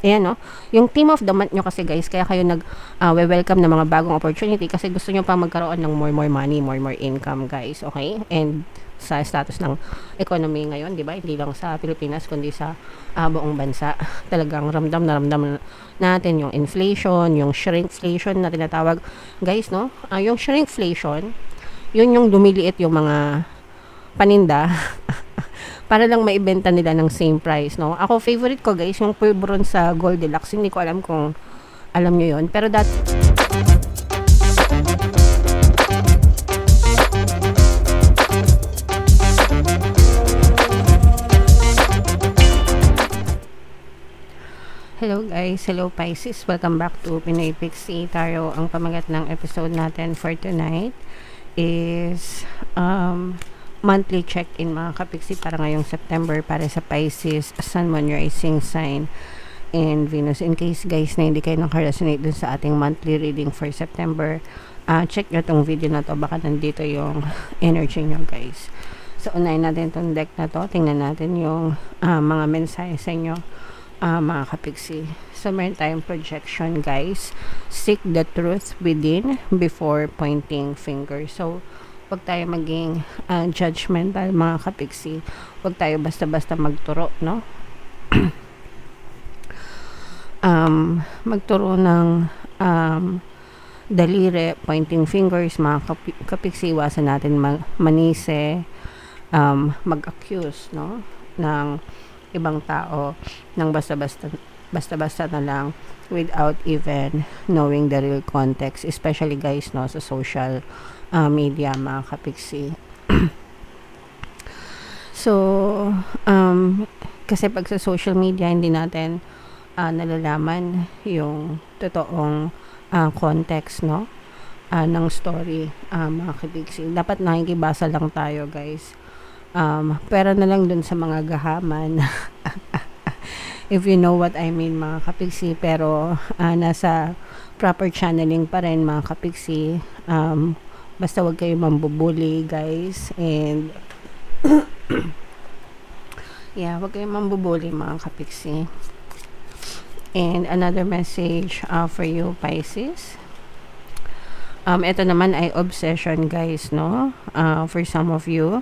Ayan, no? Yung team of the month nyo kasi guys, kaya kayo welcome ng mga bagong opportunity kasi gusto nyo pa magkaroon ng more money, more income guys, okay? And sa status ng economy ngayon, di ba? Hindi lang sa Pilipinas, kundi sa buong bansa. Talagang ramdam na ramdam natin yung inflation, yung shrinkflation na tinatawag. Guys, no? Yung shrinkflation, yun yung lumiliit yung mga paninda para lang maibenta nila ng same price, no? Ako, favorite ko guys, yung pulburon sa Goldilocks. Hindi ko alam kung alam nyo yun. Pero hello guys, hello Pisces. Welcome back to Pinoy Pixie Tarot. Ang pamagat ng episode natin for tonight is monthly check-in mga kapiksi para ngayong September para sa Pisces, Sun, Moon, Rising sign, and Venus. In case guys na hindi kayo nakaresonate dun sa ating monthly reading for September, check nyo tong video na to, baka nandito yung energy nyo guys. So unahin natin tong deck na to, tingnan natin yung mga mensahe sa inyo mga kapiksi. So meron tayong projection guys, seek the truth within before pointing finger. So wag tayo maging judgmental mga kapiksi. Wag tayo basta-basta magturo, no? Magturo ng daliri, pointing fingers, mga kapiksi. Iwasan natin manise, mag-accuse, no? Ng ibang tao ng basta-basta na lang without even knowing the real context, especially guys, no, sa social media mga kapiksi. So kasi pag sa social media hindi natin nalalaman yung totoong context, no, ng story mga kapiksi. Dapat nakikibasa lang tayo guys, pero na lang dun sa mga gahaman if you know what I mean mga kapiksi, pero nasa proper channeling pa rin mga kapiksi. Basta wag kayo mambubuli guys, and yeah, wag kayo mambubuli mga kapiksi. And another message for you Pisces, ito naman ay obsession guys, no? For some of you,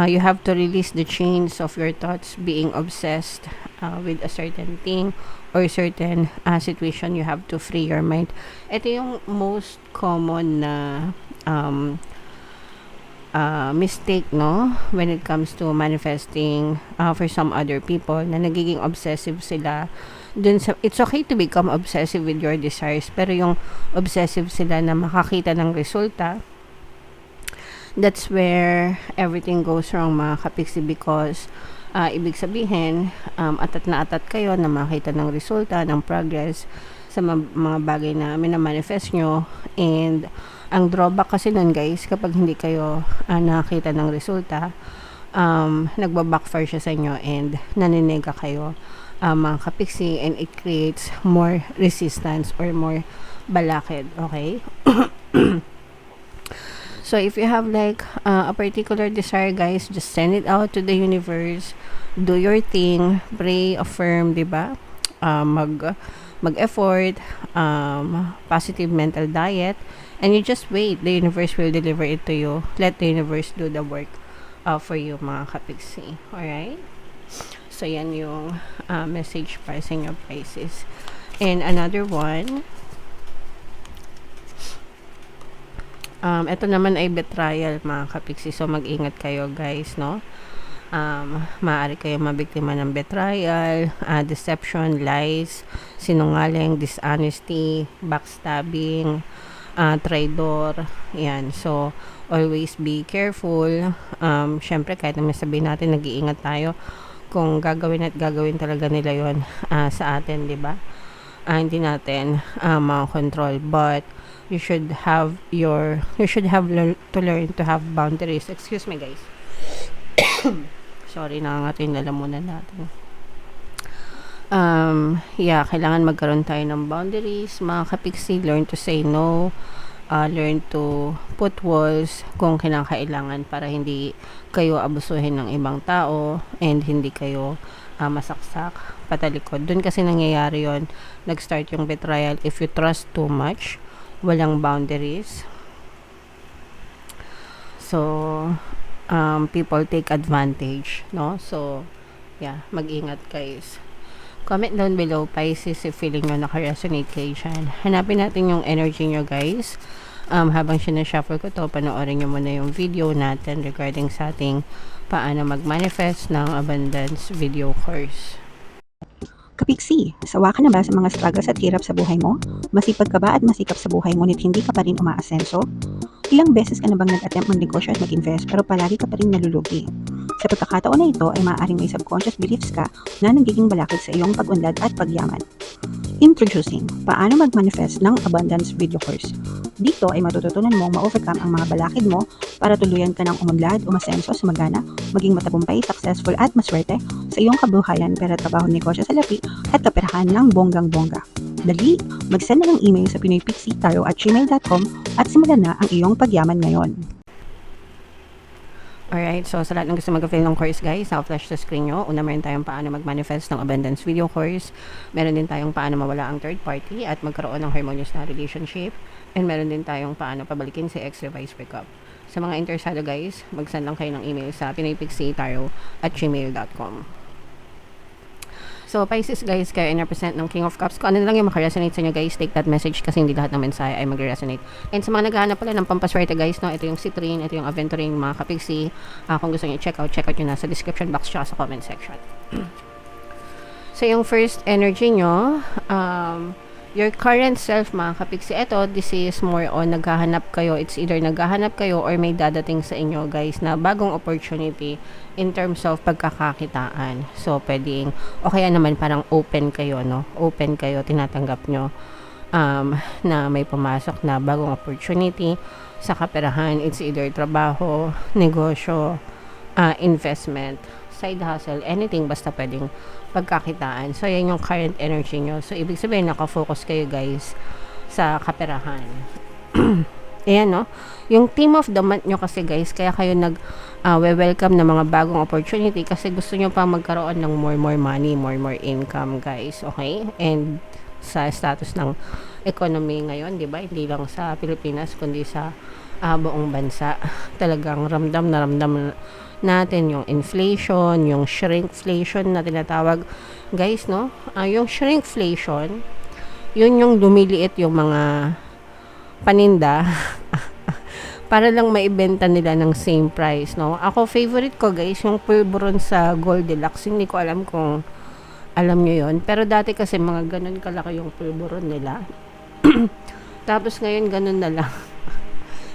you have to release the chains of your thoughts being obsessed with a certain thing or certain situation. You have to free your mind. Ito yung most common na mistake, no, when it comes to manifesting for some other people, na nagiging obsessive sila dun sa, it's okay to become obsessive with your desires, pero yung obsessive sila na makakita ng resulta, that's where everything goes wrong mga kapiksi, because ibig sabihin atat na atat kayo na makita ng resulta, ng progress sa mga bagay na minamanifest nyo. And ang drawback kasi nun guys, kapag hindi kayo nakakita ng resulta, nagbabackfire siya sa inyo and naninega kayo mga kapiksi, and it creates more resistance or more balakid, okay? So if you have like a particular desire guys, just send it out to the universe, do your thing, pray, affirm, diba? Mag-effort, positive mental diet, and you just wait. The universe will deliver it to you. Let the universe do the work for you mga kapiksi. Alright? So yan yung message para sa inyo Pisces. And another one, ito naman ay betrayal mga kapiksi. So mag-ingat kayo guys, no? Maaari kayo mabiktima ng betrayal, deception, lies, sinungaling, dishonesty, backstabbing, traidor, yan. So always be careful. Syempre kahit naman sabihin natin nag-iingat tayo, kung gagawin talaga nila yon sa atin, di ba? Hindi natin makakontrol, but you should have to learn to have boundaries. Excuse me guys. Sorry, nangangatin na lamunan natin. Yeah, kailangan magkaroon tayo ng boundaries mga kapiksi. Learn to say no, learn to put walls kung kinakailangan, para hindi kayo abusuhin ng ibang tao and hindi kayo masaksak, patalikod. Doon kasi nangyayari yon, nag-start yung betrayal. If you trust too much, walang boundaries. So, people take advantage, no? So, yeah, mag-ingat guys. Comment down below, Pisces, if feeling nyo naka-resonate kayo dyan. Hanapin natin yung energy nyo guys. Habang sinashuffle ko to, panoorin nyo muna yung video natin regarding sa ating paano mag-manifest ng abundance video course. Kapiksi, sawa ka na ba sa mga struggles at hirap sa buhay mo? Masipag ka ba at masikap sa buhay ngunit hindi ka pa rin umaasenso? Ilang beses ka na bang nag-attempt mag-negosyo at mag-invest pero palagi ka pa rin nalulugi? Sa pagkakataon na ito ay maaaring may subconscious beliefs ka na nagiging balakid sa iyong pag-unlad at pagyaman. Introducing, paano mag-manifest ng abundance video course. Dito ay matututunan mong ma-overcome ang mga balakid mo para tuluyan ka ng umunlad, umasenso, sumagana, maging matagumpay, successful at maswerte sa iyong kabuhayan, pera, trabaho, negosyo, salapi at kaperahan ng bonggang-bongga. Dali, mag-send na ng email sa pinoypixie@gmail.com at simulan na ang iyong pagyaman ngayon. Alright, so sa lahat ng gusto mag-avail ng course guys, naka-flash sa screen nyo. Una, meron tayong paano mag-manifest ng abundance video course. Meron din tayong paano mawala ang third party at magkaroon ng harmonious na relationship. And meron din tayong paano pabalikin si ex-revised breakup. Sa mga interesado guys, mag-send lang kayo ng email sa pinoypixie@gmail.com. So, Pisces guys, kayo in-represent ng King of Cups. Kung ano lang yung makaresonate sa inyo guys, take that message kasi hindi lahat ng mensahe ay mag-resonate. And sa mga naghahanap pala ng pampaswerte guys, no, ito yung Citrine, ito yung Aventurine, mga kapiksi. Kung gusto nyo check out nyo na sa description box tsaka sa comment section. So, yung first energy nyo, your current self, mga kapiksi, ito, this is more on naghahanap kayo. It's either naghahanap kayo or may dadating sa inyo guys na bagong opportunity in terms of pagkakakitaan. So, pwedeng, o kaya naman parang open kayo, no? Open kayo, tinatanggap nyo na may pumasok na bagong opportunity sa kaperahan. It's either trabaho, negosyo, investment, side hustle, anything basta pwedeng pagkakitaan. So, yan yung current energy nyo. So, ibig sabihin, nakafocus kayo guys sa kaperahan. Ayan, no? Yung theme of the month nyo kasi guys, kaya kayo welcome na mga bagong opportunity kasi gusto nyo pa magkaroon ng more money, more income guys. Okay? And sa status ng economy ngayon, di ba? Hindi lang sa Pilipinas, kundi sa buong bansa. Talagang ramdam natin yung inflation, yung shrinkflation na tinatawag guys, no? Yung shrinkflation, yun yung lumiliit yung mga paninda para lang maibenta nila ng same price, no? Ako, favorite ko guys, yung pulburon sa Goldilocks. Hindi ko alam kung alam nyo yun. Pero dati kasi mga ganun kalaki yung pulburon nila. Tapos ngayon ganun na lang.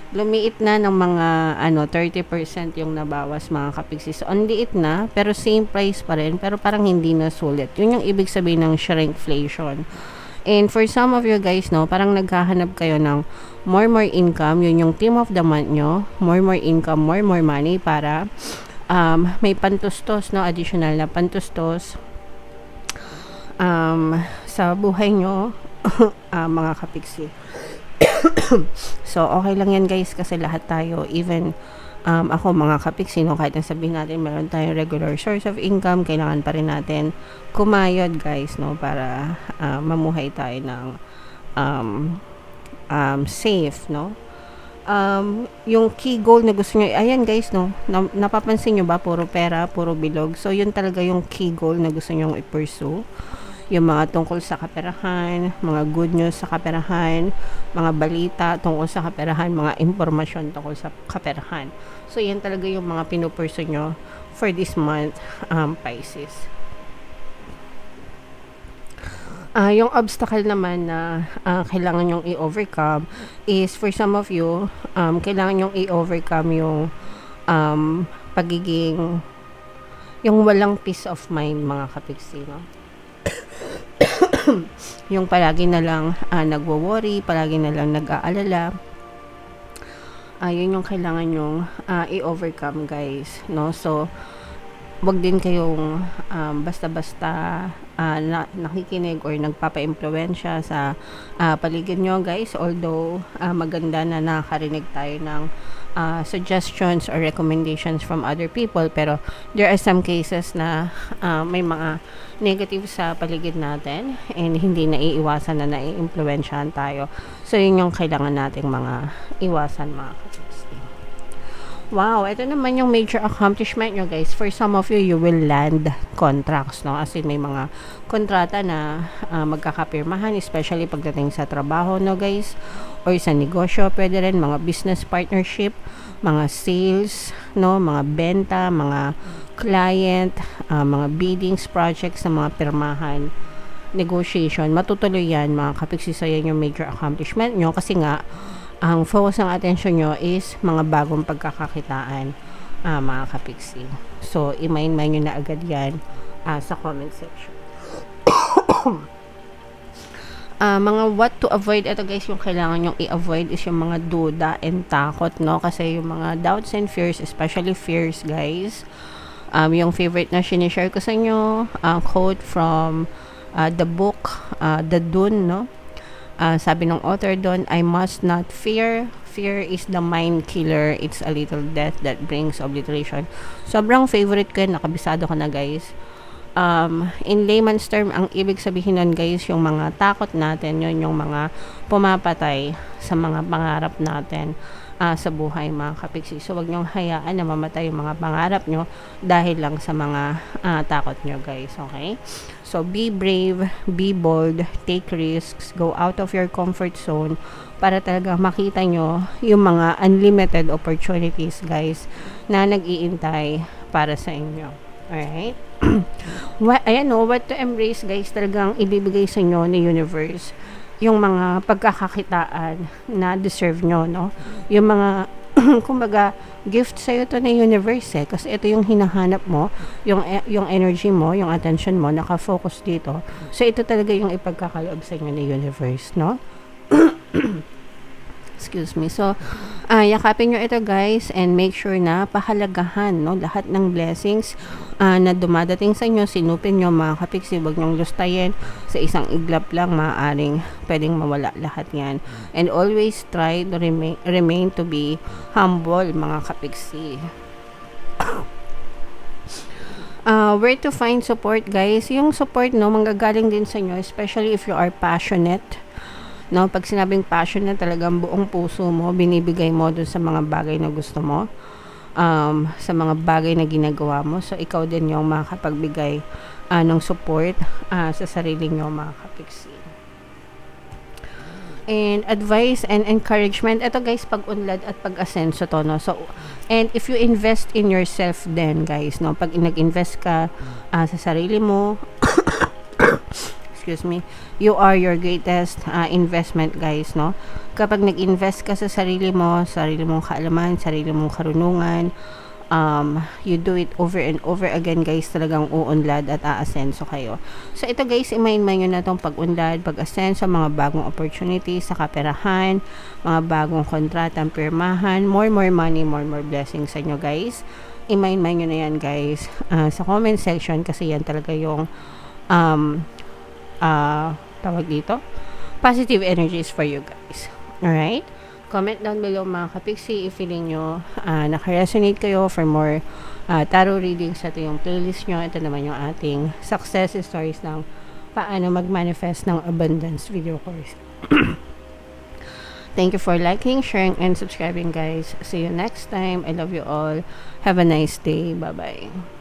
Lumiit na ng mga 30% yung nabawas mga kapiksis. So, ang liit na, pero same price pa rin, pero parang hindi na sulit. Yun yung ibig sabihin ng shrinkflation. And for some of you guys, no, parang naghahanap kayo ng more income. Yun yung theme of the month nyo. More income, more money para may pantustos, no, additional na pantustos sa buhay nyo, mga kapiksi. So, okay lang yan guys kasi lahat tayo, even ako mga kapiksi, no, kahit na sabihin natin meron tayong regular source of income, kailangan pa rin natin kumayod guys, no, para mamuhay tayo ng safe, no. Yung key goal na gusto nyo, ayan guys, no, napapansin nyo ba, puro pera, puro bilog. So, yun talaga yung key goal na gusto nyo i-pursue. Yung mga tungkol sa kaperahan, mga good news sa kaperahan, mga balita tungkol sa kaperahan, mga impormasyon tungkol sa kaperahan. So, yan talaga yung mga pinupurso nyo for this month, Pisces. Yung obstacle naman na kailangan nyong i-overcome is, for some of you, kailangan nyong i-overcome yung pagiging, yung walang peace of mind, mga kapiksi, no? Yung palagi na lang nagwo-worry, palagi na lang nag-aalala. Yun yung kailangan yung i-overcome guys, no? So, wag din kayong basta-basta nakikinig or nagpapa-impluwensya sa paligid nyo guys. Although maganda na nakakarinig tayo ng suggestions or recommendations from other people, pero there are some cases na may mga negative sa paligid natin and hindi naiiwasan na nai-impluwensyahan tayo. So yun yung kailangan nating mga iwasan, mga kapatid. Wow, ito naman yung major accomplishment nyo, guys. For some of you, you will land contracts, no? As in, may mga kontrata na magkakapirmahan, especially pagdating sa trabaho, no, guys? Or sa negosyo, pwede rin mga business partnership, mga sales, no? Mga benta, mga client, mga biddings, projects na mga pirmahan, negotiation. Matutuloy yan, mga kapiksisa, yan yung major accomplishment nyo kasi nga, ang focus ng attention nyo is mga bagong pagkakakitaan, mga kapiksi. So, i-mind nyo na agad yan sa comment section. Mga what to avoid, ito guys, yung kailangan nyong i-avoid is yung mga duda and takot, no? Kasi yung mga doubts and fears, especially fears, guys, yung favorite na sinishare ko sa inyo, quote from the book, The Dune, no? Sabi ng author doon, I must not fear. Fear is the mind killer. It's a little death that brings obliteration. Sobrang favorite ko yun. Nakabisado ko na, guys. In layman's term, ang ibig sabihin nun, guys, yung mga takot natin, yun yung mga pumapatay sa mga pangarap natin sa buhay, mga kapiksi. So, wag nyong hayaan na mamatay yung mga pangarap nyo dahil lang sa mga takot nyo, guys. Okay? So, be brave, be bold, take risks, go out of your comfort zone para talaga makita nyo yung mga unlimited opportunities, guys, na nag-iintay para sa inyo. Alright? Ayan, no, what to embrace, guys, talagang ibibigay sa inyo ni universe yung mga pagkakakitaan na deserve nyo, no? Yung mga, kumbaga, gift sa'yo to ng universe, eh. Kasi ito yung hinahanap mo, yung energy mo, yung attention mo, nakafocus dito. So, ito talaga yung ipagkakaloob sa inyo ng universe, no? Excuse me. So, yakapin nyo ito, guys, and make sure na pahalagahan, no, lahat ng blessings na dumadating sa inyo, sinupin nyo, mga kapiksi, wag nyong lustayin sa isang iglap lang, maaaring pwedeng mawala lahat yan. And always try to remain to be humble, mga kapiksi. Where to find support, guys? Yung support, no, manggagaling din sa inyo, especially if you are passionate. No, pag sinabing passion na talagang buong puso mo, binibigay mo dun sa mga bagay na gusto mo, sa mga bagay na ginagawa mo. So, ikaw din yung makakapagbigay ng support sa sarili nyo, mga kapiksi. And advice and encouragement, ito guys, pag-unlad at pag-asenso to, no? So, and if you invest in yourself then, guys, no? Pag nag-invest ka sa sarili mo, excuse me, you are your greatest investment, guys, no? Kapag nag-invest ka sa sarili mong kaalaman, sarili mong karunungan, you do it over and over again, guys, talagang uunlad at aasenso kayo. So, ito guys, i-mind nyo na itong pag-unlad, pag-asenso, mga bagong opportunities sa kaperahan, mga bagong kontrata, pirmahan, more money, more blessings sa inyo, guys. I-mind nyo na yan, guys, sa comment section, kasi yan talaga yung tawag dito, positive energies for you, guys. Alright? Comment down below, mga kapiksi, if feeling nyo naka-resonate kayo for more tarot readings. Ito yung playlist nyo. Ito naman yung ating success stories ng paano mag-manifest ng abundance video course. Thank you for liking, sharing, and subscribing, guys. See you next time. I love you all. Have a nice day. Bye-bye.